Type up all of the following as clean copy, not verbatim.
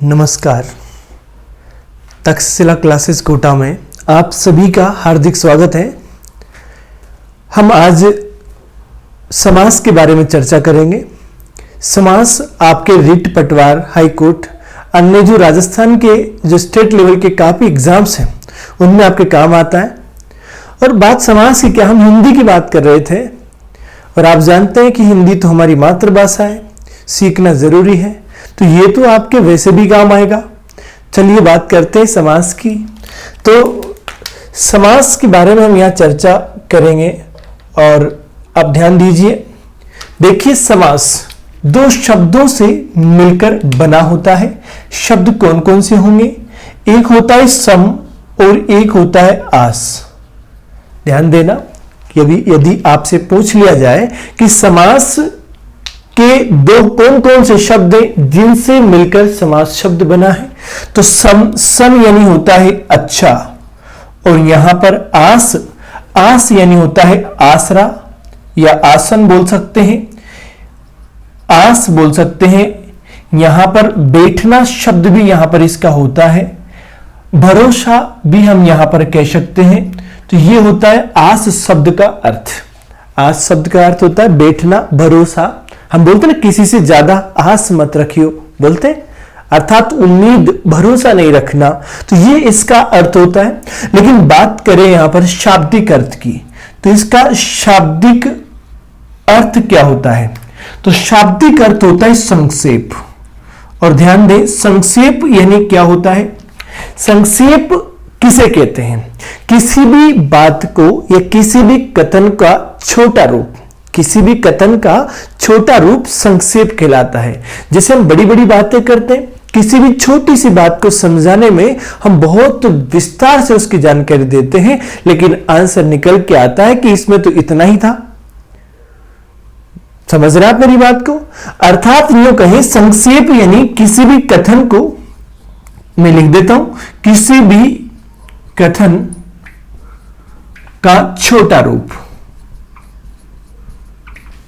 नमस्कार। तक्षशिला क्लासेस कोटा में आप सभी का हार्दिक स्वागत है। हम आज समास के बारे में चर्चा करेंगे। समास आपके रिट, पटवार, हाई कोर्ट, अन्य जो राजस्थान के जो स्टेट लेवल के काफ़ी एग्जाम्स हैं उनमें आपके काम आता है। और बात समास की क्या, हम हिंदी की बात कर रहे थे और आप जानते हैं कि हिंदी तो हमारी मातृभाषा है, सीखना ज़रूरी है, तो ये तो आपके वैसे भी काम आएगा। चलिए बात करते हैं समास की। तो समास के बारे में हम यहाँ चर्चा करेंगे और आप ध्यान दीजिए। देखिए, समास दो शब्दों से मिलकर बना होता है। शब्द कौन कौन से होंगे? एक होता है सम और एक होता है आस। ध्यान देना, यदि आपसे पूछ लिया जाए कि समास के दो कौन कौन से शब्द हैं जिनसे मिलकर समास शब्द बना है, तो सम यानी होता है अच्छा, और यहां पर आस यानी होता है आसरा या आसन बोल सकते हैं, आस बोल सकते हैं। यहां पर बैठना शब्द भी यहां पर इसका होता है, भरोसा भी हम यहां पर कह सकते हैं। तो ये होता है आस शब्द का अर्थ। आस शब्द का अर्थ होता है बैठना, भरोसा। हम बोलते हैं ना, किसी से ज्यादा आस मत रखियो, बोलते हैं, अर्थात उम्मीद, भरोसा नहीं रखना। तो ये इसका अर्थ होता है। लेकिन बात करें यहां पर शाब्दिक अर्थ की, तो इसका शाब्दिक अर्थ क्या होता है? तो शाब्दिक अर्थ होता है संक्षेप। और ध्यान दें, संक्षेप यानी क्या होता है? संक्षेप किसे कहते हैं? किसी भी बात को या किसी भी कथन का छोटा रूप, किसी भी कथन का छोटा रूप संक्षेप कहलाता है। जैसे हम बड़ी बड़ी बातें करते हैं, किसी भी छोटी सी बात को समझाने में हम बहुत विस्तार से उसकी जानकारी देते हैं, लेकिन आंसर निकल के आता है कि इसमें तो इतना ही था। समझ रहे आप मेरी बात को? अर्थात यूं कहें, संक्षेप यानी किसी भी कथन को, मैं लिख देता हूं, किसी भी कथन का छोटा रूप,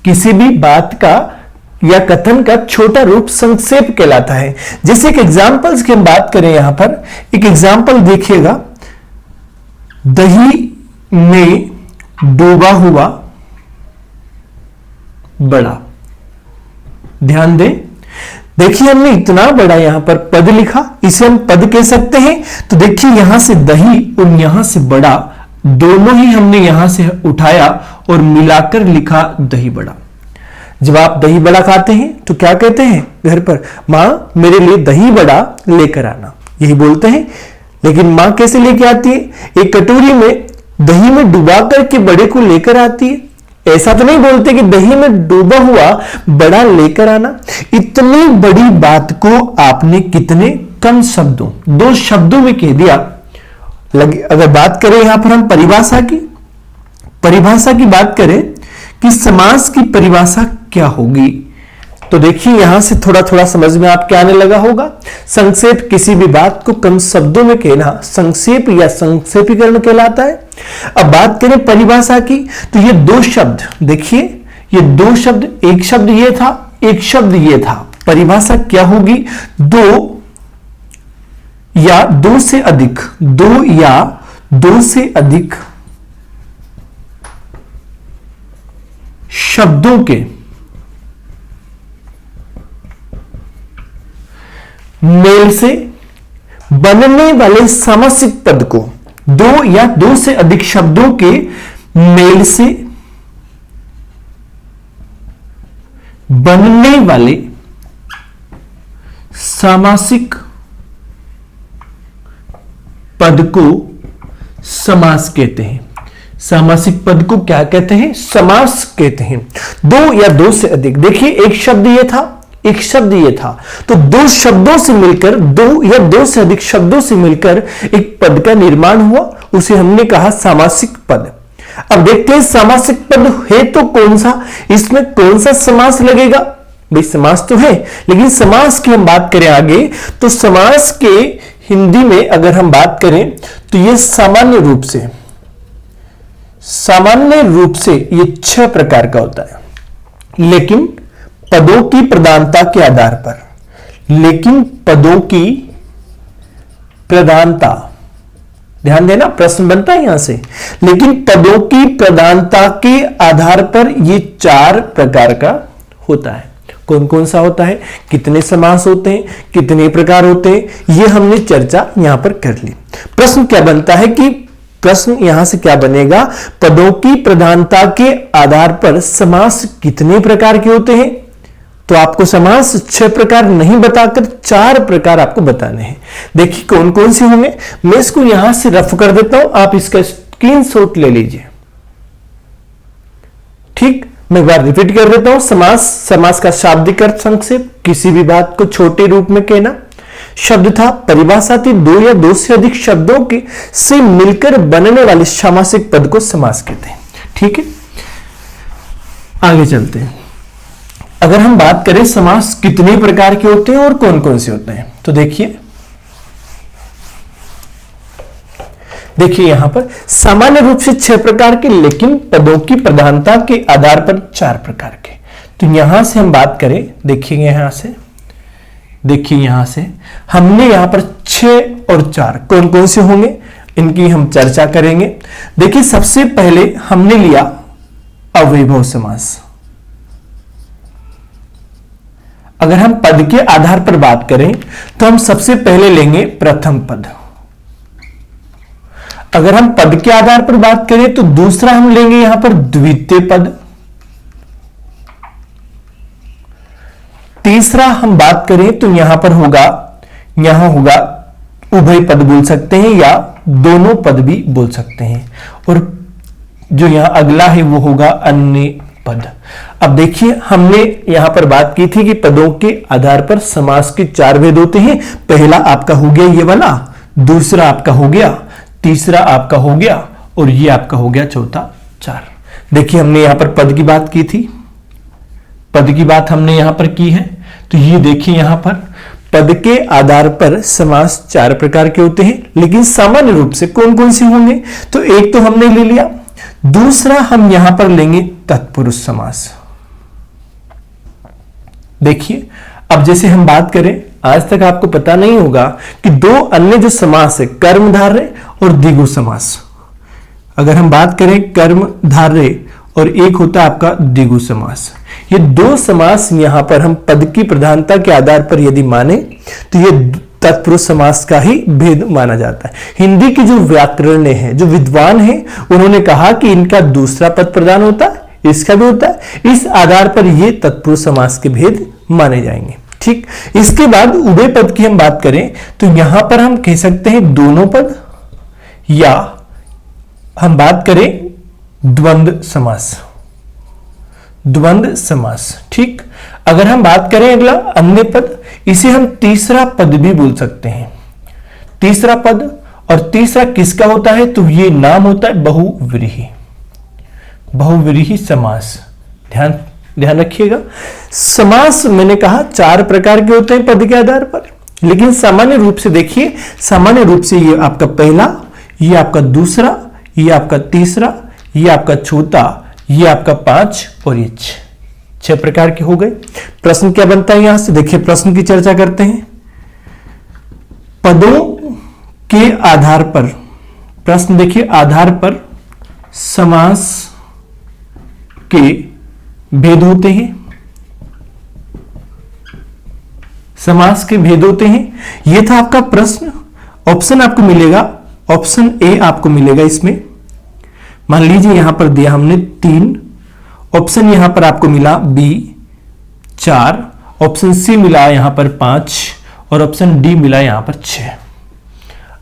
किसी भी बात का या कथन का छोटा रूप संक्षेप कहलाता है। जैसे एक एग्जांपल्स की हम बात करें, यहां पर एक एग्जांपल देखिएगा, दही में डूबा हुआ बड़ा। ध्यान दें, देखिए हमने इतना बड़ा यहां पर पद लिखा, इसे हम पद कह सकते हैं। तो देखिए यहां से दही और यहां से बड़ा, दोनों ही हमने यहां से उठाया और मिलाकर लिखा दही बड़ा। जब आप दही बड़ा खाते हैं तो क्या कहते हैं घर पर? मां मेरे लिए दही बड़ा लेकर आना, यही बोलते हैं। लेकिन मां कैसे लेकर आती है? एक कटोरी में दही में डुबा करके बड़े को लेकर आती है। ऐसा तो नहीं बोलते कि दही में डूबा हुआ बड़ा लेकर आना। इतनी बड़ी बात को आपने कितने कम शब्दों, दो शब्दों में कह दिया। अगर बात करें यहां पर हम परिभाषा की बात करें कि समास की परिभाषा क्या होगी, तो देखिए यहां से थोड़ा थोड़ा समझ में आपके आने लगा होगा। संक्षेप, किसी भी बात को कम शब्दों में कहना संक्षेप या संक्षेपीकरण कहलाता है। अब बात करें परिभाषा की, तो ये दो शब्द, देखिए ये दो शब्द, एक शब्द ये था, एक शब्द ये था। परिभाषा क्या होगी? दो या दो से अधिक, दो या दो से अधिक शब्दों के मेल से बनने वाले सामासिक पद को, दो या दो से अधिक शब्दों के मेल से बनने वाले सामासिक पद को समास कहते हैं। सामासिक पद को क्या कहते हैं? समास कहते हैं। दो या दो से अधिक, देखिए एक शब्द ये था, एक शब्द ये था, तो दो शब्दों से मिलकर, दो या दो से अधिक शब्दों से मिलकर एक पद का निर्माण हुआ, उसे हमने कहा सामासिक पद। अब देखते हैं सामासिक पद है तो कौन सा, इसमें कौन सा समास लगेगा? भाई समास तो है, लेकिन समास की हम बात करें आगे, तो समास के हिंदी में अगर हम बात करें तो ये सामान्य रूप से ये 6 प्रकार का होता है, लेकिन पदों की प्रधानता के आधार पर, लेकिन पदों की प्रधानता, ध्यान देना प्रश्न बनता है यहां से, लेकिन पदों की प्रधानता के आधार पर यह 4 प्रकार का होता है। कौन कौन सा होता है, कितने समास होते हैं, कितने प्रकार होते हैं, यह हमने चर्चा यहां पर कर ली। प्रश्न क्या बनता है कि प्रश्न यहां से क्या बनेगा, पदों की प्रधानता के आधार पर समास कितने प्रकार के होते हैं। तो आपको समास 6 प्रकार नहीं बताकर 4 प्रकार आपको बताने हैं। देखिए कौन कौन से होंगे, मैं इसको यहां से रफ कर देता हूं, आप इसका स्क्रीनशॉट ले लीजिए। ठीक, मैं एक बार रिपीट कर देता हूं। समास का शाब्दिक अर्थ संक्षेप, किसी भी बात को छोटे रूप में कहना। शब्द था परिभाषा थी, 2 या 2 से अधिक शब्दों के से मिलकर बनने वाले सामासिक पद को समास कहते हैं। ठीक है, आगे चलते हैं। अगर हम बात करें समास कितने प्रकार के होते हैं और कौन कौन से होते हैं, तो देखिए यहां पर सामान्य रूप से 6 प्रकार के, लेकिन पदों की प्रधानता के आधार पर 4 प्रकार के। तो यहां से हम बात करें, देखिए यहां से हमने यहां पर 6 और 4 कौन कौन से होंगे इनकी हम चर्चा करेंगे। देखिए सबसे पहले हमने लिया अवैभव समास। अगर हम पद के आधार पर बात करें तो हम सबसे पहले लेंगे प्रथम पद। अगर हम पद के आधार पर बात करें तो दूसरा हम लेंगे यहां पर द्वितीय पद। तीसरा हम बात करें तो यहां होगा उभय पद बोल सकते हैं या दोनों पद भी बोल सकते हैं, और जो यहां अगला है वो होगा अन्य पद। अब देखिए हमने यहां पर बात की थी कि पदों के आधार पर समास के 4 भेद होते हैं। पहला आपका हो गया ये वाला, दूसरा आपका हो गया, तीसरा आपका हो गया, और ये आपका हो गया चौथा 4। देखिए हमने यहां पर पद की बात की थी, पद की बात हमने यहां पर की है। तो ये देखिए यहां पर पद के आधार पर समास 4 प्रकार के होते हैं, लेकिन सामान्य रूप से कौन कौन से होंगे, तो एक तो हमने ले लिया, दूसरा हम यहां पर लेंगे तत्पुरुष समास। देखिए अब जैसे हम बात करें, आज तक आपको पता नहीं होगा कि 2 अन्य जो समास है, कर्मधारय और द्विगु समास। अगर हम बात करें कर्मधारय और एक होता है आपका द्विगु समास, ये 2 समास यहां पर हम पद की प्रधानता के आधार पर यदि माने तो ये तत्पुरुष समास का ही भेद माना जाता है। हिंदी की जो व्याकरण है, जो विद्वान है, उन्होंने कहा कि इनका दूसरा पद प्रधान होता है, इसका भी होता है, इस आधार पर ये तत्पुरुष समास के भेद माने जाएंगे। ठीक, इसके बाद उभय पद की हम बात करें तो यहां पर हम कह सकते हैं दोनों पद, या हम बात करें द्वंद्व समास। ठीक, अगर हम बात करें अगला अन्य पद, इसे हम तीसरा पद भी बोल सकते हैं। तीसरा पद, और तीसरा किसका होता है, तो ये नाम होता है बहुव्रीहि समास। ध्यान रखिएगा, समास मैंने कहा 4 प्रकार के होते हैं पद के आधार पर, लेकिन सामान्य रूप से देखिए, सामान्य रूप से ये आपका पहला, ये आपका दूसरा, ये आपका तीसरा, ये आपका चौथा, ये आपका 5 और ये 6 प्रकार के हो गए। प्रश्न क्या बनता है यहां से, देखिए प्रश्न की चर्चा करते हैं। पदों के आधार पर, प्रश्न देखिए आधार पर समास के भेद होते हैं, समास के भेद होते हैं। यह था आपका प्रश्न। ऑप्शन आपको मिलेगा, ऑप्शन ए आपको मिलेगा इसमें। मान लीजिए यहां पर दिया हमने 3, ऑप्शन यहां पर आपको मिला बी 4, ऑप्शन सी मिला यहां पर 5 और ऑप्शन डी मिला यहां पर 6।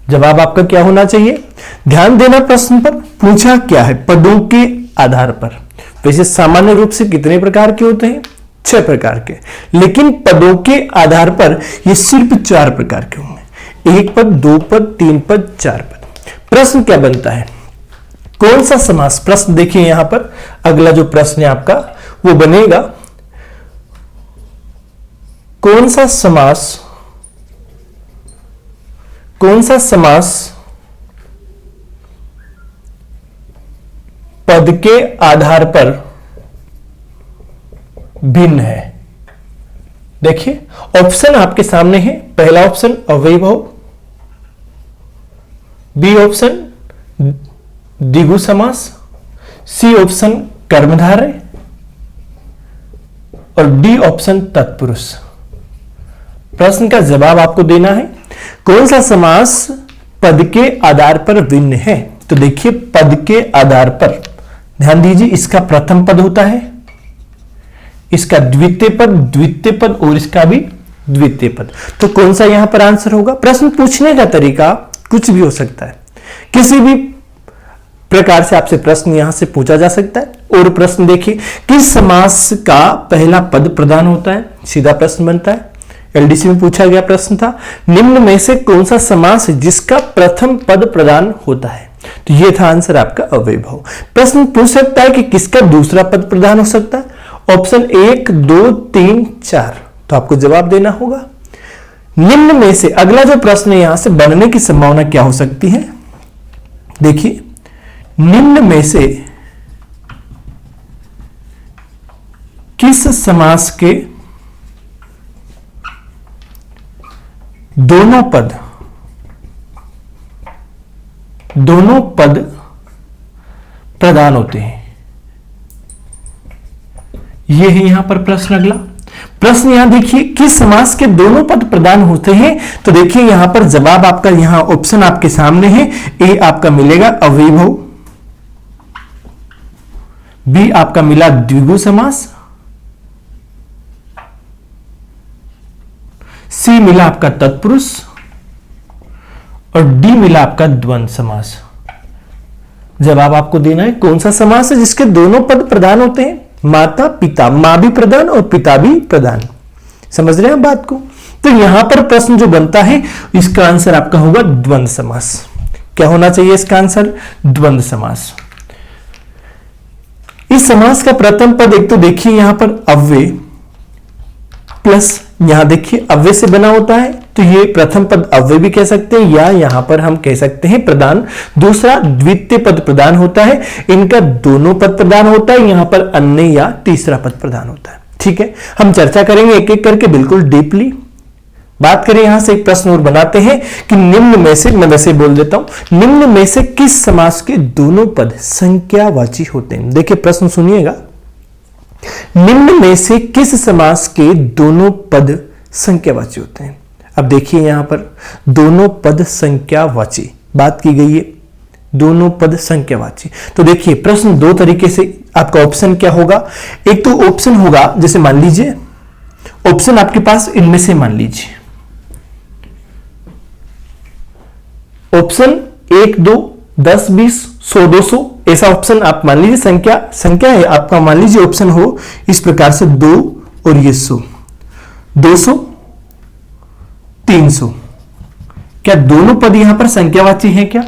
जवाब आपका क्या होना चाहिए, ध्यान देना प्रश्न पर पूछा क्या है, पदों के आधार पर। वैसे सामान्य रूप से कितने प्रकार के होते हैं, 6 प्रकार के, लेकिन पदों के आधार पर ये सिर्फ 4 प्रकार के होंगे। 1 पद, 2 पद, 3 पद, 4 पद। प्रश्न क्या बनता है, कौन सा समास, प्रश्न देखिए यहां पर अगला जो प्रश्न है आपका वो बनेगा, कौन सा समास पद के आधार पर भिन्न है। देखिए ऑप्शन आपके सामने है। पहला ऑप्शन अव्ययीभाव, बी ऑप्शन द्विगु समास, सी ऑप्शन कर्मधारय और डी ऑप्शन तत्पुरुष। प्रश्न का जवाब आपको देना है। कौन सा समास पद के आधार पर भिन्न है? तो देखिए पद के आधार पर ध्यान दीजिए, इसका प्रथम पद होता है, इसका द्वितीय पद और इसका भी द्वितीय पद। तो कौन सा यहां पर आंसर होगा? प्रश्न पूछने का तरीका कुछ भी हो सकता है, किसी भी प्रकार से आपसे प्रश्न यहां से पूछा जा सकता है। और प्रश्न देखिए, किस समास का पहला पद प्रधान होता है? सीधा प्रश्न बनता है, एलडीसी में पूछा गया प्रश्न था। निम्न में से कौन सा समास है जिसका प्रथम पद प्रधान होता है? तो यह था आंसर आपका अव्ययीभाव। प्रश्न पूछ सकता है कि किसका दूसरा पद प्रधान हो सकता है? ऑप्शन 1, 2, 3, 4। तो आपको जवाब देना होगा। निम्न में से अगला जो प्रश्न है यहां से बनने की संभावना क्या हो सकती है? देखिए, निम्न में से किस समास के दोनों पद प्रधान होते हैं? यह है यहां पर प्रश्न। अगला प्रश्न यहां देखिए, किस समास के दोनों पद प्रधान होते हैं? तो देखिए यहां पर जवाब आपका, यहां ऑप्शन आपके सामने है। ए आपका मिलेगा अव्ययीभाव, बी आपका मिला द्विगु समास, सी मिला आपका तत्पुरुष और डी मिला आपका द्वंद्व समास। जवाब आपको देना है कौन सा समास है जिसके दोनों पद प्रधान होते हैं? माता पिता, मां भी प्रधान और पिता भी प्रधान। समझ रहे हैं बात को? तो यहां पर प्रश्न जो बनता है इसका आंसर आपका होगा द्वंद्व समास। क्या होना चाहिए इसका आंसर? द्वंद्व समास। इस समास का प्रथम पद एक तो देखिए यहां पर अव्यय प्लस, यहां देखिए अव्यय से बना होता है, तो ये प्रथम पद अव्यय भी कह सकते हैं या यहां पर हम कह सकते हैं प्रधान। दूसरा द्वितीय पद प्रधान होता है, इनका दोनों पद प्रधान होता है, यहां पर अन्य या तीसरा पद प्रधान होता है। ठीक है, हम चर्चा करेंगे एक एक करके बिल्कुल डीपली। बात करें यहां से एक प्रश्न और बनाते हैं कि निम्न में से, मैं वैसे बोल देता हूं, निम्न में से किस समास के दोनों पद संख्यावाची होते हैं? देखिए प्रश्न सुनिएगा, निम्न में से किस समास के दोनों पद संख्यावाची होते हैं? अब देखिए यहां पर दोनों पद संख्यावाची बात की गई है, दोनों पद संख्यावाची। तो देखिए प्रश्न दो तरीके से, आपका ऑप्शन क्या होगा? एक तो ऑप्शन होगा, जैसे मान लीजिए ऑप्शन आपके पास इनमें से मान लीजिए ऑप्शन 1, 2, 10, 20, 100, 200, ऐसा ऑप्शन आप मान लीजिए। संख्या है आपका, मान लीजिए ऑप्शन हो इस प्रकार से 2 और ये 100, 200, 300। क्या दोनों पद यहां पर संख्यावाची हैं? क्या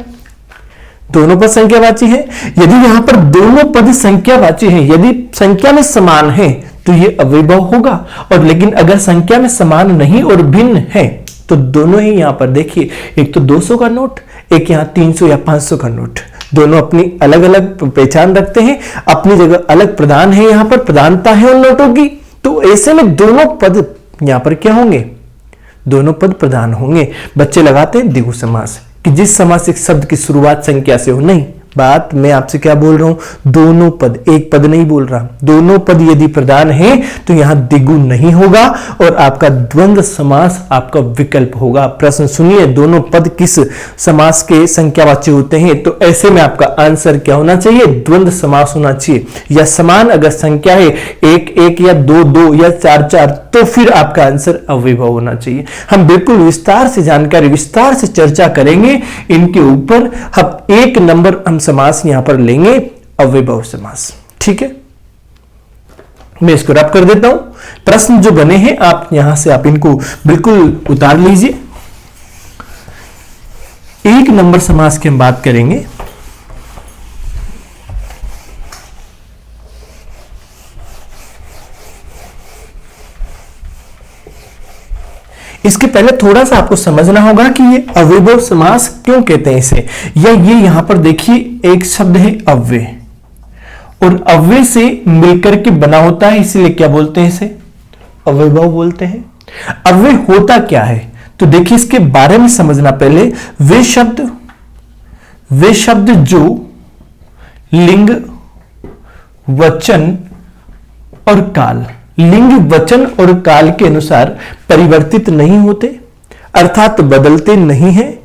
दोनों पद संख्यावाची है? यदि यहां पर दोनों पद संख्यावाची हैं, यदि संख्या में समान है तो ये अव्ययीभाव होगा, और लेकिन अगर संख्या में समान नहीं और भिन्न है तो दोनों ही यहां पर देखिए, एक तो 200 का नोट, एक यहां 300 या 500 का नोट, दोनों अपनी अलग अलग पहचान रखते हैं, अपनी जगह अलग प्रधान है, यहां पर प्रधानता है उन नोटों की। तो ऐसे में दोनों पद यहां पर क्या होंगे? दोनों पद प्रधान होंगे। बच्चे लगाते हैं द्विगु समास कि जिस समास एक शब्द की शुरुआत संख्या से हो। नहीं, बात मैं आपसे क्या बोल रहा हूं? दोनों पद, एक पद नहीं बोल रहा। दोनों पद यदि प्रधान है तो यहां द्विगु नहीं होगा और आपका द्वंद्व समास आपका विकल्प होगा। प्रश्न सुनिए, दोनों पद किस समास के संख्यावाची होते हैं? तो ऐसे में आपका आंसर क्या होना चाहिए? द्वंद्व समास होना चाहिए। या समान अगर संख्या है 1, 1 या 2, 2 या 4, 4, तो फिर आपका आंसर अव्ययीभाव होना चाहिए। हम बिल्कुल विस्तार से जानकारी, विस्तार से चर्चा करेंगे इनके ऊपर। हम एक नंबर हम समास यहां पर लेंगे, अव्ययीभाव समास। ठीक है, मैं इसको रब कर देता हूं। प्रश्न जो बने हैं आप यहां से आप इनको बिल्कुल उतार लीजिए। एक नंबर समास की हम बात करेंगे। इसके पहले थोड़ा सा आपको समझना होगा कि ये अव्ययीभाव समास क्यों कहते हैं इसे, या ये यहां पर देखिए एक शब्द है अव्यय, और अव्यय से मिलकर के बना होता है, इसीलिए क्या बोलते हैं इसे? अव्ययभाव बोलते हैं। अव्यय होता क्या है, तो देखिए इसके बारे में समझना। पहले वे शब्द जो लिंग, वचन और काल, लिंग, वचन और काल के अनुसार परिवर्तित नहीं होते, अर्थात बदलते नहीं हैं।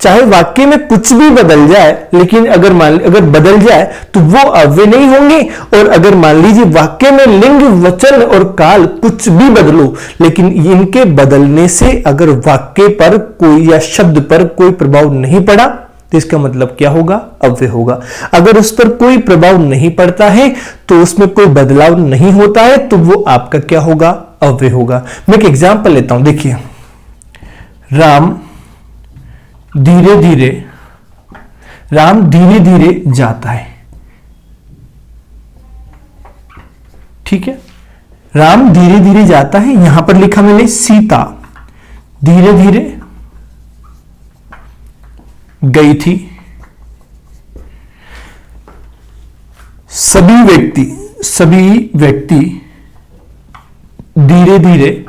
चाहे वाक्य में कुछ भी बदल जाए, लेकिन अगर बदल जाए तो वो अव्यय नहीं होंगे। और अगर मान लीजिए वाक्य में लिंग, वचन और काल कुछ भी बदलो, लेकिन इनके बदलने से अगर वाक्य पर कोई या शब्द पर कोई प्रभाव नहीं पड़ा, तो इसका मतलब क्या होगा, अव्यय होगा। अगर उस पर कोई प्रभाव नहीं पड़ता है, तो उसमें कोई बदलाव नहीं होता है, तो वो आपका क्या होगा, अव्यय होगा। मैं एक एग्जांपल लेता हूं, देखिए राम धीरे धीरे जाता है। ठीक है, राम धीरे धीरे जाता है। यहां पर लिखा मैंने सीता धीरे धीरे गई थी। सभी व्यक्ति धीरे धीरे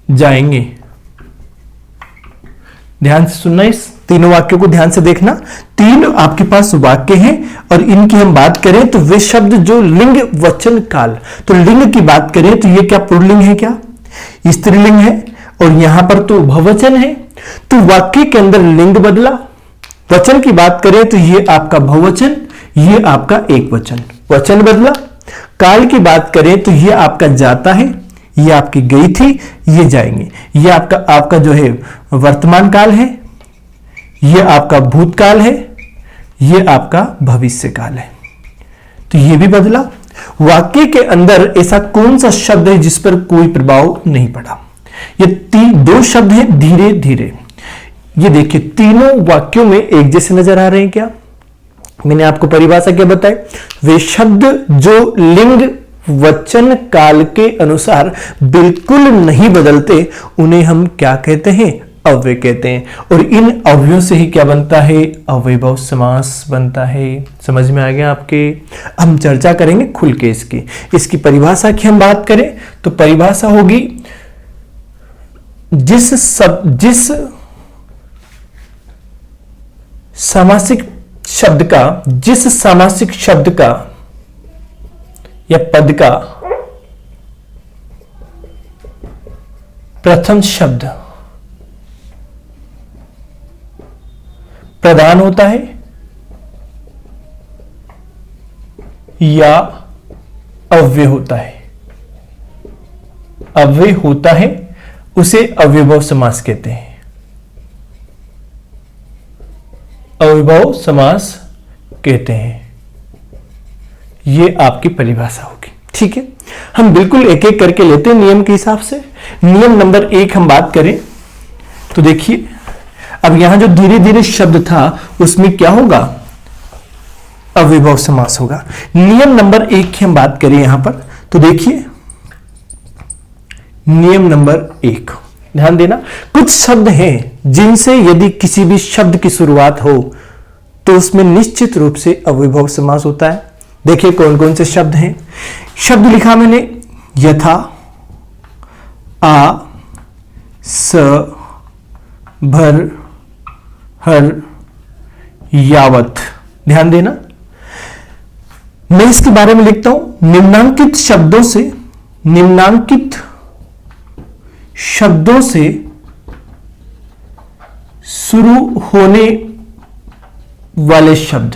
जाएंगे। ध्यान से सुनना, इस तीनों वाक्यों को ध्यान से देखना। तीन आपके पास वाक्य हैं और इनकी हम बात करें तो वे शब्द जो लिंग, वचन, काल, तो लिंग की बात करें तो ये क्या पुल्लिंग है, क्या स्त्रीलिंग है, और यहां पर तो बहुवचन है। तो वाक्य के अंदर लिंग बदला। वचन की बात करें तो ये आपका बहुवचन, ये आपका एक वचन, वचन बदला। काल की बात करें तो ये आपका जाता है, ये आपकी गई थी, ये जाएंगे। ये आपका जो है वर्तमान काल है, ये आपका भूतकाल है, ये आपका भविष्य काल है। तो ये भी बदला। वाक्य के अंदर ऐसा कौन सा शब्द है जिस पर कोई प्रभाव नहीं पड़ा? ये दो शब्द हैं धीरे धीरे। ये देखिए तीनों वाक्यों में एक जैसे नजर आ रहे हैं क्या? मैंने आपको परिभाषा क्या बताई? वे शब्द जो लिंग, वचन, काल के अनुसार बिल्कुल नहीं बदलते, उन्हें हम क्या कहते हैं? अव्यय कहते हैं। और इन अव्ययों से ही क्या बनता है? अव्ययभाव समास बनता है। समझ में आ गया आपके? हम चर्चा करेंगे खुल के इसकी परिभाषा की हम बात करें तो परिभाषा होगी जिस सामासिक शब्द का या पद का प्रथम शब्द प्रधान होता है या अव्यय होता है, उसे अव्ययभाव समास कहते हैं। अव्ययभाव समास कहते हैं। ये आपकी परिभाषा होगी। ठीक है, हम बिल्कुल एक एक करके लेते हैं नियम के हिसाब से। नियम नंबर 1 हम बात करें तो देखिए, अब यहां जो धीरे धीरे शब्द था उसमें क्या होगा? अव्ययभाव समास होगा। नियम नंबर 1 की हम बात करें यहां पर तो देखिए, नियम नंबर 1, ध्यान देना, कुछ शब्द हैं जिनसे यदि किसी भी शब्द की शुरुआत हो तो उसमें निश्चित रूप से अव्ययभाव समास होता है। देखिए कौन कौन से शब्द हैं। शब्द लिखा मैंने यथा, आ, स, भर, हर, यावत। ध्यान देना, मैं इसके बारे में लिखता हूं, निम्नांकित शब्दों से शुरू होने वाले शब्द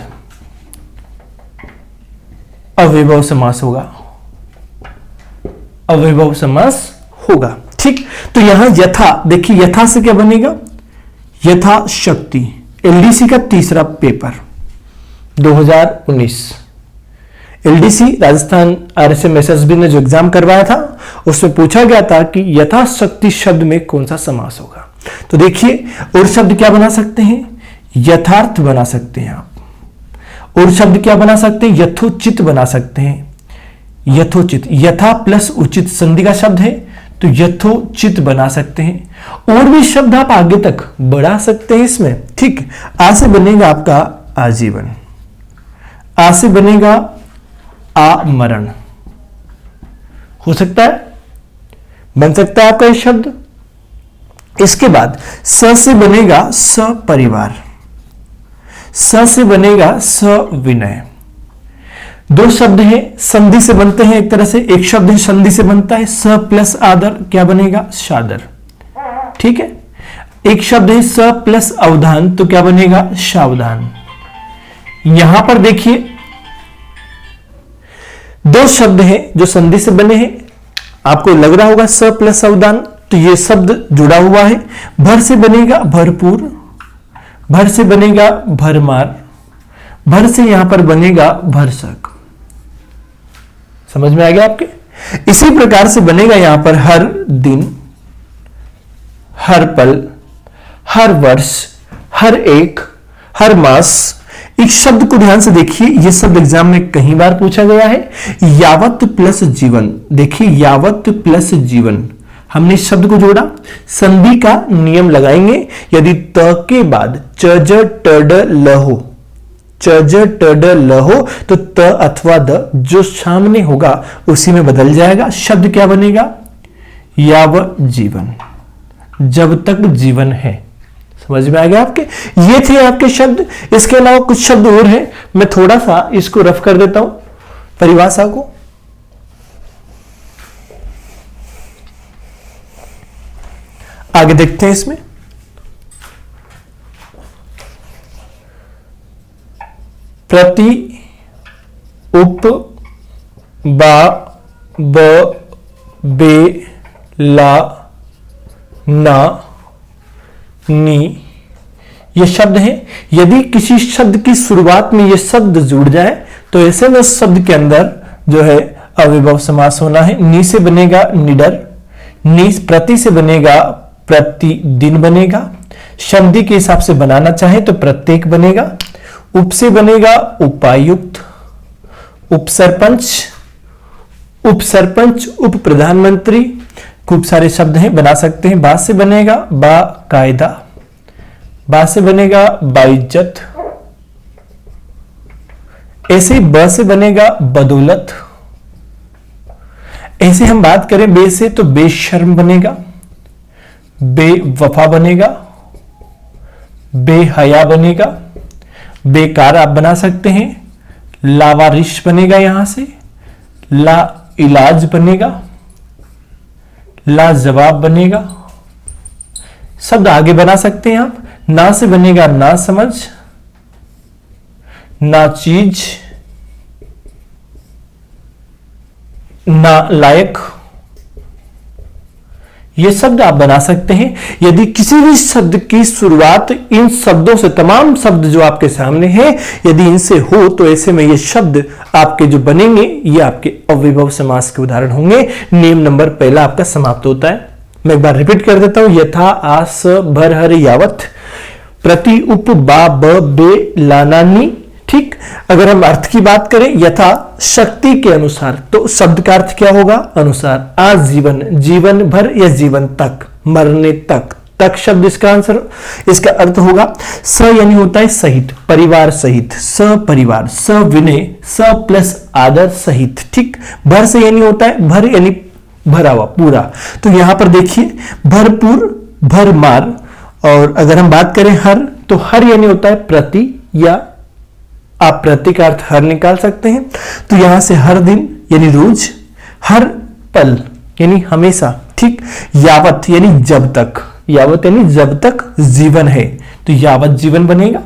अव्ययभाव समास होगा। अव्ययभाव समास होगा। ठीक, तो यहां यथा, देखिए यथा से क्या बनेगा? यथाशक्ति। एलडीसी का तीसरा paper 2019, LDC Rajasthan RSM SSB ने जो एग्जाम करवाया था उसमें पूछा गया था कि यथाशक्ति शब्द में कौन सा समास होगा। तो देखिए, और शब्द क्या बना सकते हैं? यथार्थ बना सकते हैं आप। और शब्द क्या बना सकते हैं? यथोचित बना सकते हैं। यथोचित, यथा प्लस उचित संधि का शब्द है तो यथोचित बना सकते हैं। और भी शब्द आप आगे तक बढ़ा सकते हैं इसमें। ठीक, आ से बनेगा आपका आजीवन, आ से बनेगा आमरण, हो सकता है, बन सकता है आपका ये शब्द। इसके बाद स से बनेगा सपरिवार, स से बनेगा सविनय। दो शब्द हैं, संधि से बनते हैं एक तरह से, एक शब्द है संधि से बनता है, स प्लस आदर, क्या बनेगा? सादर। ठीक है, एक शब्द है स प्लस अवधान, तो क्या बनेगा? सावधान। यहां पर देखिए दो शब्द हैं जो संधि से बने हैं, आपको लग रहा होगा स प्लस अवधान, तो ये शब्द जुड़ा हुआ है। भर से बनेगा भरपूर, भर से बनेगा भरमार, भर से यहां पर बनेगा भरसक। समझ में आ गया आपके? इसी प्रकार से बनेगा यहां पर हर दिन, हर पल, हर वर्ष, हर एक, हर मास। इस शब्द को ध्यान से देखिए, यह शब्द एग्जाम में कई बार पूछा गया है। यावत प्लस जीवन, देखिए यावत प्लस जीवन, हमने इस शब्द को जोड़ा, संधि का नियम लगाएंगे। यदि त के बाद चज टड ल हो, चज टड ल हो, तो त अथवा द जो सामने होगा उसी में बदल जाएगा। शब्द क्या बनेगा? याव जीवन, जब तक जीवन है। समझ में आ गया आपके? ये थे आपके शब्द। इसके अलावा कुछ शब्द और हैं, मैं थोड़ा सा इसको रफ कर देता हूं परिभाषा को। आगे देखते हैं इसमें। प्रति, उप, बा, ब, बे, ला, ना, नी, ये शब्द हैं। यदि किसी शब्द की शुरुआत में ये शब्द जुड़ जाए तो ऐसे में उस शब्द के अंदर जो है अविभव समास होना है। नी से बनेगा निडर, नी प्रति से बनेगा प्रतिदिन बनेगा, संधि के हिसाब से बनाना चाहे तो प्रत्येक बनेगा। उप से बनेगा उपायुक्त, उप सरपंच, उप सरपंच, उप प्रधानमंत्री, खूब सारे शब्द हैं, बना सकते हैं। बा से बनेगा बाकायदा, बा से बनेगा बाइज्जत, ऐसे ब से बनेगा बदौलत। ऐसे हम बात करें बे से तो बेशर्म बनेगा, बेवफा बनेगा, बेहया बनेगा, बेकार आप बना सकते हैं। लावारिश बनेगा, यहां से ला इलाज बनेगा, लाजवाब बनेगा। शब्द आगे बना सकते हैं आप। ना से बनेगा ना समझ, ना चीज, ना लायक, ये शब्द आप बना सकते हैं। यदि किसी भी शब्द की शुरुआत इन शब्दों से, तमाम शब्द जो आपके सामने हैं, यदि इनसे हो तो ऐसे में ये शब्द आपके जो बनेंगे ये आपके अविभव समास के उदाहरण होंगे। नियम नंबर पहला आपका समाप्त होता है। मैं एक बार रिपीट कर देता हूं। यथा, आस, भर, हर, यावत, प्रति, उप, बा, ब, बे, लाना, नी। ठीक, अगर हम अर्थ की बात करें, यथा शक्ति के अनुसार, तो शब्द का अर्थ क्या होगा? अनुसार। आजीवन, जीवन भर या जीवन तक, मरने तक, तक शब्द इसका आंसर, इसका अर्थ होगा। स यानी होता है सहित, परिवार सहित, सपरिवार, सविनय, स प्लस आदर सहित। ठीक, भर से यानी होता है भर यानी भरा हुआ पूरा। तो यहां पर देखिए भरपूर, भरमार। और अगर हम बात करें हर, तो हर यानी होता है प्रति, या आप प्रति का अर्थ हर निकाल सकते हैं। तो यहां से हर दिन यानी रोज, हर पल यानी हमेशा। ठीक, यावत यानी जब तक, यावत यानी जब तक जीवन है, तो यावत जीवन बनेगा।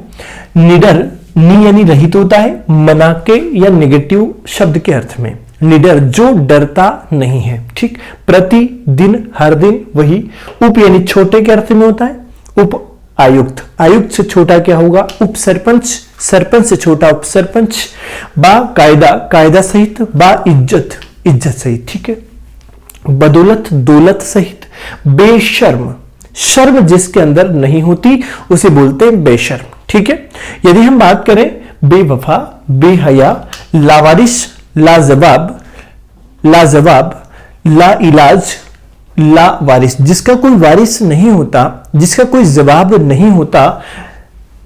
निडर, नी यानी रहित होता है, मना के या नेगेटिव शब्द के अर्थ में। निडर जो डरता नहीं है। ठीक, प्रतिदिन, हर दिन, वही। उप यानी छोटे के अर्थ में होता है, उप आयुक्त, आयुक्त से छोटा क्या होगा? उप सरपंच, सरपंच से छोटा उप सरपंच। बा कायदा, कायदा सहित। बा इज्जत, इज्जत सहित। ठीक है, बदौलत, दौलत सहित। बेशर्म, शर्म जिसके अंदर नहीं होती उसे बोलते हैं बेशर्म। ठीक है, यदि हम बात करें बेवफा, बेहया, लावारिश, लाजवाब, लाजवाब, ला इलाज, ला वारिस, जिसका कोई वारिस नहीं होता, जिसका कोई जवाब नहीं होता,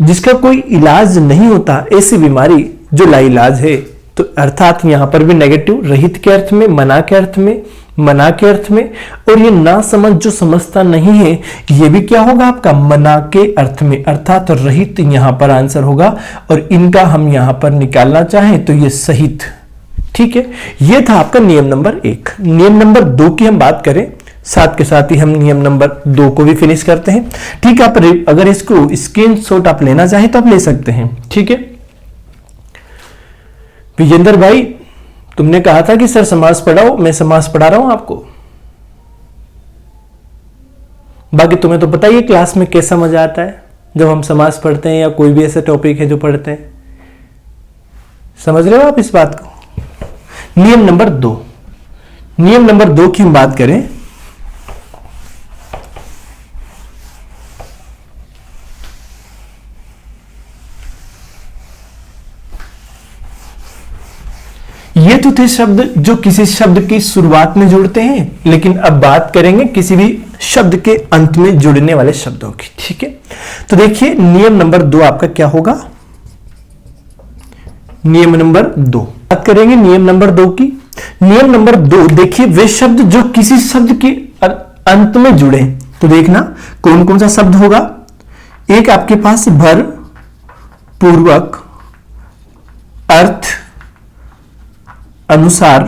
जिसका कोई इलाज नहीं होता, ऐसी बीमारी जो लाइलाज है, तो अर्थात यहां पर भी नेगेटिव, रहित के अर्थ में, मना के अर्थ में, मना के अर्थ में, और ये ना समझ जो समझता नहीं है ये भी क्या होगा आपका मना के अर्थ में, अर्थात रहित यहां पर आंसर होगा। और इनका हम यहां पर निकालना चाहें तो ये सहित। ठीक है, ये था आपका नियम नंबर 1। नियम नंबर 2 की हम बात करें, साथ के साथ ही हम नियम नंबर 2 को भी फिनिश करते हैं। ठीक है, आप अगर इसको स्क्रीनशॉट आप लेना चाहें तो आप ले सकते हैं। ठीक है, विजेंद्र भाई तुमने कहा था कि सर समास पढ़ाओ, मैं समास पढ़ा रहा हूं आपको। बाकी तुम्हें तो पता ही है क्लास में कैसा मजा आता है जब हम समास पढ़ते हैं या कोई भी ऐसा टॉपिक है जो पढ़ते हैं। समझ रहे हो आप इस बात को। नियम नंबर 2, नियम नंबर 2 की हम बात करें, ये तो थे शब्द जो किसी शब्द की शुरुआत में जुड़ते हैं, लेकिन अब बात करेंगे किसी भी शब्द के अंत में जुड़ने वाले शब्दों की। ठीक है, तो देखिए नियम नंबर 2 आपका क्या होगा। नियम नंबर 2 बात करेंगे नियम नंबर 2 की। नियम नंबर 2 देखिए, वे शब्द जो किसी शब्द के अंत में जुड़े, तो देखना कौन कौन सा शब्द होगा। एक आपके पास भर, पूर्वक, अर्थ, अनुसार,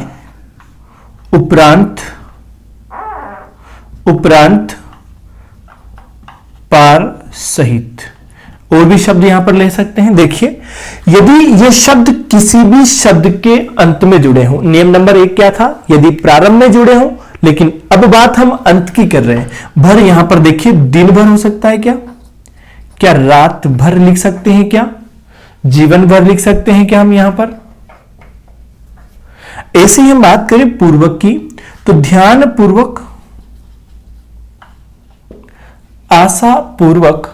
उपरांत, उपरांत, पार, सहित, और भी शब्द यहां पर ले सकते हैं। देखिए, यदि ये शब्द किसी भी शब्द के अंत में जुड़े हों, नियम नंबर 1 क्या था, यदि प्रारंभ में जुड़े हों, लेकिन अब बात हम अंत की कर रहे हैं। भर यहां पर देखिए दिन भर हो सकता है क्या, क्या रात भर लिख सकते हैं, क्या जीवन भर लिख सकते हैं क्या हम यहां पर। ऐसे ही हम बात करें पूर्वक की, तो ध्यान पूर्वक, आशा पूर्वक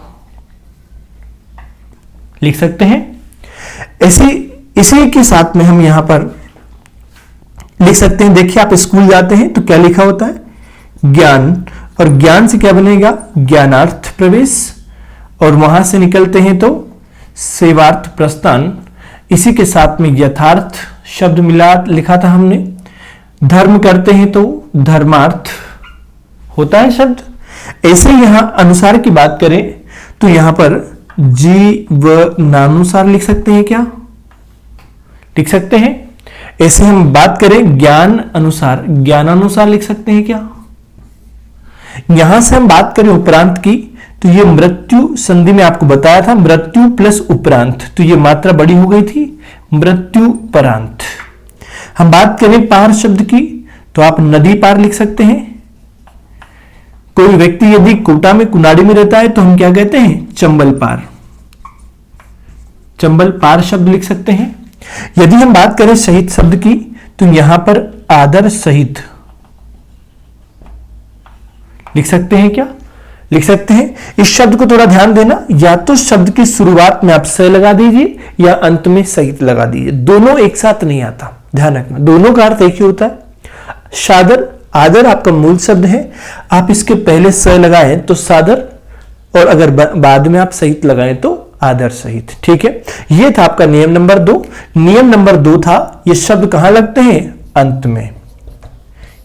लिख सकते हैं। इसी के साथ में हम यहां पर लिख सकते हैं। देखिए, आप स्कूल जाते हैं तो क्या लिखा होता है, ज्ञान, और ज्ञान से क्या बनेगा, ज्ञानार्थ प्रवेश, और वहां से निकलते हैं तो सेवार्थ प्रस्थान। इसी के साथ में यथार्थ शब्द मिला लिखा था हमने। धर्म करते हैं तो धर्मार्थ होता है शब्द। ऐसे यहां अनुसार की बात करें तो यहां पर जीवनानुसार लिख सकते हैं, क्या लिख सकते हैं। ऐसे हम बात करें ज्ञान अनुसार, ज्ञानानुसार लिख सकते हैं क्या। यहां से हम बात करें उपरांत की, तो ये मृत्यु संधि में आपको बताया था, मृत्यु प्लस उपरांत, तो ये मात्रा बड़ी हो गई थी, मृत्यु परांत। हम बात करें पार शब्द की, तो आप नदी पार लिख सकते हैं। कोई व्यक्ति यदि कोटा में कुनाड़ी में रहता है तो हम क्या कहते हैं, चंबल पार, चंबल पार शब्द लिख सकते हैं। यदि हम बात करें सहित शब्द की, तो यहां पर आदर सहित लिख सकते हैं, क्या लिख सकते हैं। इस शब्द को थोड़ा ध्यान देना, या तो शब्द की शुरुआत में आप स लगा दीजिए या अंत में सहित लगा दीजिए, दोनों एक साथ नहीं आता, ध्यान रखना, दोनों का अर्थ एक ही होता है। सादर, आदर आपका मूल शब्द है, आप इसके पहले स लगाएं तो सादर, और अगर बाद में आप सहित लगाएं तो आदर सहित। ठीक है, यह था आपका नियम नंबर 2। नियम नंबर 2 था, ये शब्द कहां लगते हैं, अंत में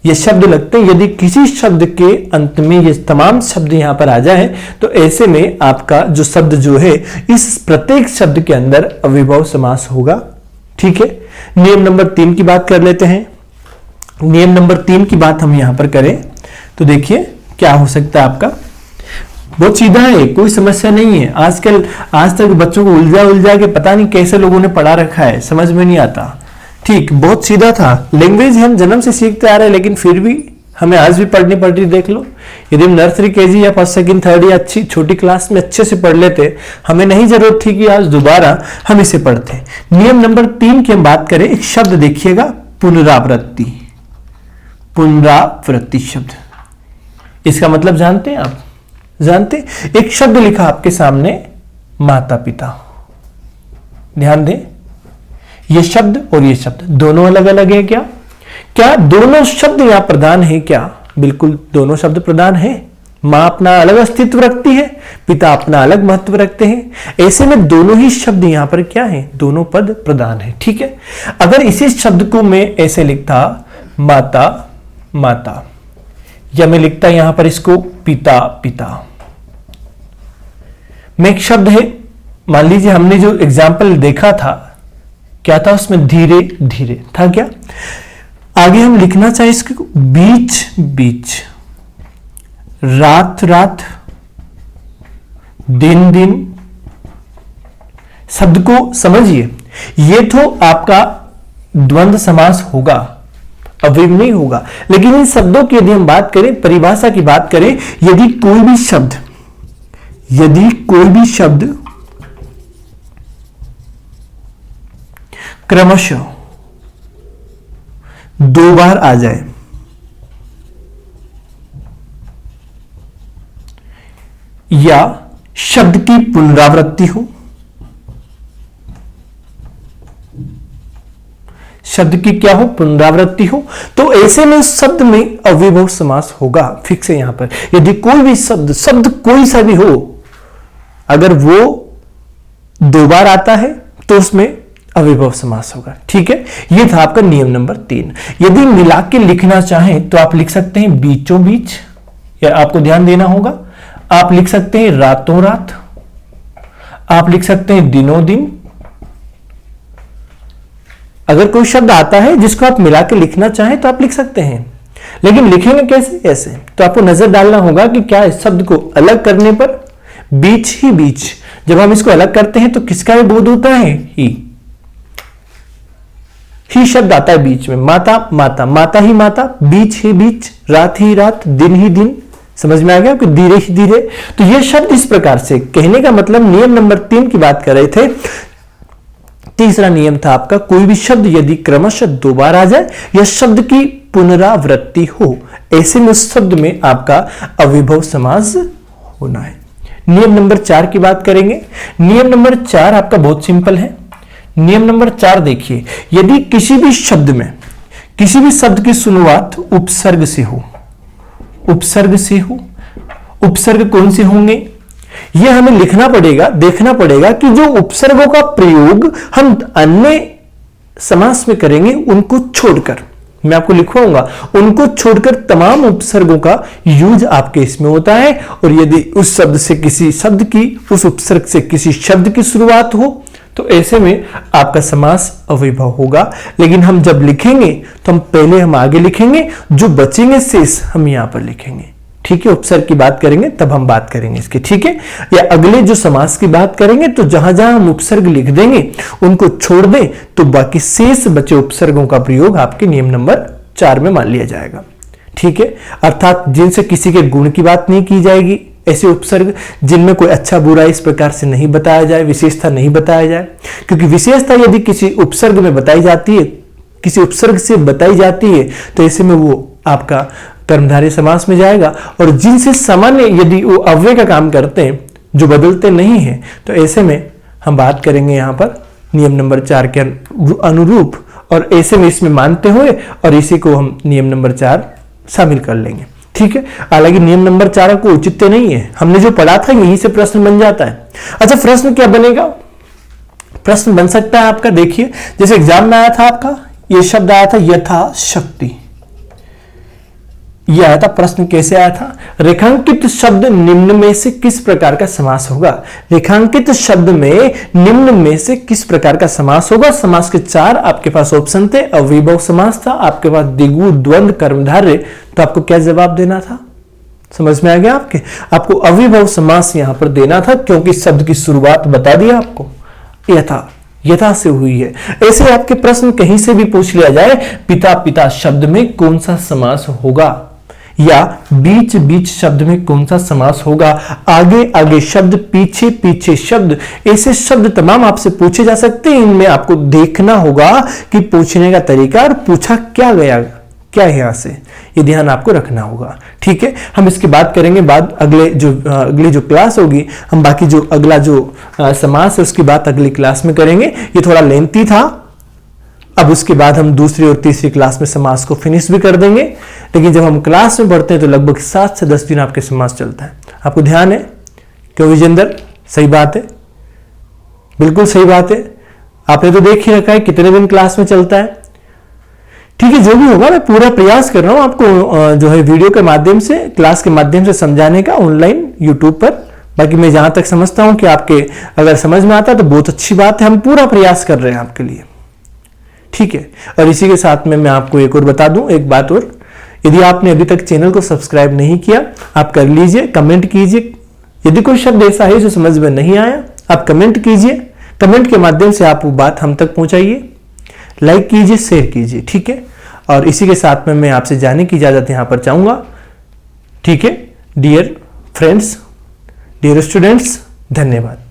ये शब्द लगते हैं। यदि किसी शब्द के अंत में ये तमाम शब्द यहां पर आ जाए तो ऐसे में आपका जो शब्द जो है, इस प्रत्येक शब्द के अंदर अविभव समास होगा। ठीक है, नियम नंबर 3 की बात कर लेते हैं। नियम नंबर 3 की बात हम यहां पर करें तो देखिए क्या हो सकता है आपका, बहुत सीधा है, कोई समस्या नहीं है। आज तक बच्चों को उलझा के पता नहीं कैसे लोगों ने पढ़ा रखा है, समझ में नहीं आता। ठीक, बहुत सीधा था। लैंग्वेज हम जन्म से सीखते आ रहे हैं, लेकिन फिर भी हमें आज भी पढ़नी पड़ रही। देख लो, यदि हम नर्सरी, केजी या फर्स्ट, सेकंड, थर्ड या अच्छी छोटी क्लास में अच्छे से पढ़ लेते, हमें नहीं जरूरत थी कि आज दोबारा हम इसे पढ़ते। नियम नंबर 3 की हम बात करें, एक शब्द देखिएगा, पुनरावृत्ति। पुनरावृत्ति शब्द, इसका मतलब जानते हैं आप, जानते। एक शब्द लिखा आपके सामने, माता पिता, ध्यान दें, ये शब्द और ये शब्द दोनों अलग अलग है क्या दोनों शब्द यहां प्रधान है क्या, बिल्कुल दोनों शब्द प्रधान है। मां अपना अलग अस्तित्व रखती है, पिता अपना अलग महत्व रखते हैं। ऐसे में दोनों ही शब्द यहां पर क्या है, दोनों पद प्रधान है। ठीक है, अगर इसी शब्द को मैं ऐसे लिखता माता माता, या मैं लिखता यहां पर इसको पिता पिता। मैं एक शब्द है, मान लीजिए हमने जो एग्जाम्पल देखा था क्या था, उसमें धीरे धीरे था क्या। आगे हम लिखना चाहिए इसको बीच बीच, रात रात, दिन दिन। शब्द को समझिए, ये तो आपका द्वंद्व समास होगा, अवयव नहीं होगा। लेकिन इन शब्दों की यदि हम बात करें, परिभाषा की बात करें, यदि कोई भी शब्द क्रमशः दो बार आ जाए या शब्द की पुनरावृत्ति हो, शब्द की क्या हो, पुनरावृत्ति हो, तो ऐसे में शब्द में अव्ययभाव समास होगा। फिक्स है यहां पर। यदि कोई भी शब्द कोई सा भी हो, अगर वो दो बार आता है तो उसमें अव्ययभाव समास होगा। ठीक है, ये था आपका नियम नंबर 3। यदि मिला के लिखना चाहें तो आप लिख सकते हैं बीचों बीच, या आपको ध्यान देना होगा, आप लिख सकते हैं रातों रात, आप लिख सकते हैं दिनों दिन। अगर कोई शब्द आता है जिसको आप मिला के लिखना चाहें तो आप लिख सकते हैं, लेकिन लिखेंगे कैसे, ऐसे। तो आपको नजर डालना होगा कि क्या इस शब्द को अलग करने पर बीच ही बीच, जब हम इसको अलग करते हैं तो किसका भी बोध होता है, ही शब्द आता है बीच में। माता माता, माता ही माता, बीच ही बीच, रात ही रात, दिन ही दिन। समझ में आ गया कि धीरे ही धीरे। तो ये शब्द इस प्रकार से, कहने का मतलब नियम नंबर 3 की बात कर रहे थे। तीसरा नियम था आपका, कोई भी शब्द यदि क्रमशः दो बार आ जाए या शब्द की पुनरावृत्ति हो, ऐसे में उस शब्द में आपका अव्ययभाव समास होना है। नियम नंबर 4 की बात करेंगे। नियम नंबर 4 आपका बहुत सिंपल है। नियम नंबर 4 देखिए, यदि किसी भी शब्द में, किसी भी शब्द की शुरुआत उपसर्ग से हो, उपसर्ग से हो, उपसर्ग कौन से होंगे, यह हमें लिखना पड़ेगा, देखना पड़ेगा कि जो उपसर्गों का प्रयोग हम अन्य समास में करेंगे उनको छोड़कर, मैं आपको लिखवाऊंगा, उनको छोड़कर तमाम उपसर्गों का यूज आपके इसमें होता है। और यदि उस शब्द से किसी शब्द की, उस उपसर्ग से किसी शब्द की शुरुआत हो तो ऐसे में आपका समास अव्ययभाव होगा। लेकिन हम जब लिखेंगे तो हम पहले आगे लिखेंगे, जो बचेंगे शेष हम यहां पर लिखेंगे। ठीक है, उपसर्ग की बात करेंगे तब हम बात करेंगे इसकी। ठीक है, या अगले जो समास की बात करेंगे तो जहां जहां हम उपसर्ग लिख देंगे उनको छोड़ दें तो बाकी शेष बचे उपसर्गों का प्रयोग आपके नियम नंबर 4 में मान लिया जाएगा। ठीक है, अर्थात जिनसे किसी के गुण की बात नहीं की जाएगी, ऐसे उपसर्ग जिनमें कोई अच्छा बुरा इस प्रकार से नहीं बताया जाए, विशेषता नहीं बताया जाए। क्योंकि विशेषता यदि किसी उपसर्ग में बताई जाती है, किसी उपसर्ग से बताई जाती है, तो ऐसे में वो आपका कर्मधारय समास में जाएगा। और जिनसे सामान्य यदि वो अव्यय का काम करते हैं, जो बदलते नहीं हैं, तो ऐसे में हम बात करेंगे यहां पर नियम नंबर 4 के अनुरूप, और ऐसे में इसमें मानते हुए और इसी को हम नियम नंबर 4 शामिल कर लेंगे। ठीक है, हालांकि नियम नंबर 4 को औचित्य नहीं है, हमने जो पढ़ा था यहीं से प्रश्न बन जाता है। अच्छा, प्रश्न क्या बनेगा, प्रश्न बन सकता है आपका, देखिए जैसे एग्जाम में आया था आपका ये शब्द आया था यथाशक्ति, यह आया था। प्रश्न कैसे आया था, रेखांकित शब्द निम्न में से किस प्रकार का समास होगा। रेखांकित शब्द में निम्न में से किस प्रकार का समास होगा। समास के 4 आपके पास ऑप्शन थे, अव्ययभाव समास था, आपके पास द्विगु, द्वंद्व, कर्मधारय। तो आपको क्या जवाब देना था, समझ में आ गया आपके, आपको अव्ययभाव समास यहां पर देना था, क्योंकि शब्द की शुरुआत बता दिया आपको, यथा से हुई है। ऐसे आपके प्रश्न कहीं से भी पूछ लिया जाए, पिता पिता शब्द में कौन सा समास होगा, या बीच बीच शब्द में कौन सा समास होगा, आगे आगे शब्द, पीछे पीछे शब्द, ऐसे शब्द तमाम आपसे पूछे जा सकते हैं। इनमें आपको देखना होगा कि पूछने का तरीका और पूछा क्या गया, क्या है यहां से, ये ध्यान आपको रखना होगा। ठीक है, हम इसकी बात करेंगे बाद, अगली जो क्लास होगी, हम बाकी जो अगला जो समास है उसकी बात अगली क्लास में करेंगे। ये थोड़ा लेंथी था, अब उसके बाद हम दूसरी और तीसरी क्लास में समास को फिनिश भी कर देंगे। लेकिन जब हम क्लास में पढ़ते हैं तो लगभग 7 से 10 दिन आपके समास चलता है। आपको ध्यान है? क्यों विजेंद्र? सही बात है, बिल्कुल सही बात है। आपने तो देख ही रखा है कितने दिन क्लास में चलता है। ठीक है, जो भी होगा मैं पूरा प्रयास कर रहा हूं आपको जो है वीडियो के माध्यम से, क्लास के माध्यम से समझाने का ऑनलाइन यूट्यूब पर। बाकी मैं जहां तक समझता हूं कि आपके अगर समझ में आता है तो बहुत अच्छी बात है, हम पूरा प्रयास कर रहे हैं आपके लिए। ठीक है, और इसी के साथ में मैं आपको एक और बता दूं, एक बात और, यदि आपने अभी तक चैनल को सब्सक्राइब नहीं किया आप कर लीजिए, कमेंट कीजिए। यदि कोई शब्द ऐसा है जो समझ में नहीं आया आप कमेंट कीजिए, कमेंट के माध्यम से आप वो बात हम तक पहुंचाइए, लाइक कीजिए, शेयर कीजिए। ठीक है, और इसी के साथ में मैं आपसे जाने की इजाजत यहां पर चाहूंगा। ठीक है, डियर फ्रेंड्स, डियर स्टूडेंट्स, धन्यवाद।